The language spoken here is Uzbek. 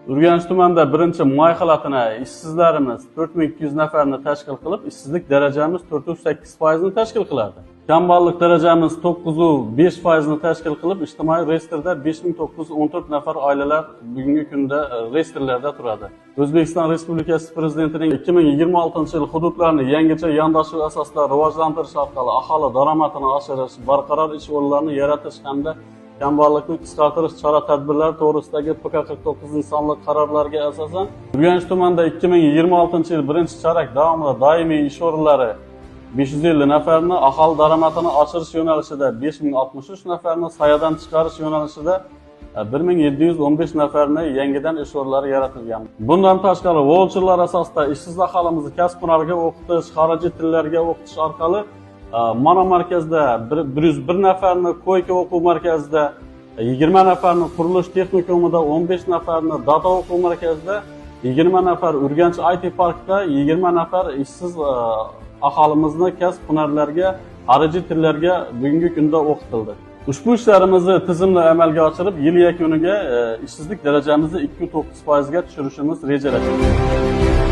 Urganch tumanida birinchi may xilatini ishsizlarimiz 4200 nafarni tashkil qilib, ishsizlik darajamiz 4.8% ni tashkil qiladi. Kambag'allik darajamiz 9.5% ni tashkil qilib, ijtimoiy reyestrda 5914 nafar oilalar bugungi kunda reyestrlarda turadi. O'zbekiston Respublikasi Prezidentining 2026-yil hududlarni yangicha yondashuv asosida rivojlantirish orqali aholi daromadini oshirish, barqaror ish o'rinlarini yaratish hamda kambag'allikni qisqartirish chora-tadbirlari to'g'risidagi PK49 sonli qarorlarga asosan Urganch tumanida 2026-yil birinchi chorak davomida doimiy ish o'rinlari 550 nafarni, aholi daromadini oshirish yo'nalishida 5063 nafarni, sayodan chiqarish yo'nalishida 1715 nafarni yangidan ish o'rinlari yaratilgan. Bundan tashqari, voucherlar asosida ishsiz aholimizni kasb-hunarga o'qitish, xorijiy tillarga o'qitish orqali Mana markazda 101 nafarni, Koyka o'quv markazida 20 nafarni, Qurilish texnikumida 15 nafarni, Data o'quv markazida 20 nafar, Urganch IT parkda 20 nafar ishsiz aholimizni kasb-hunarlarga, xorijiy tillarga bugungi kunda o'qitildi. Ushbu ishlarimizni tizimli amalga oshirib, yil yakuniga ishsizlik darajamizni 2.9% ga tushirishimiz rejalashtirilgan.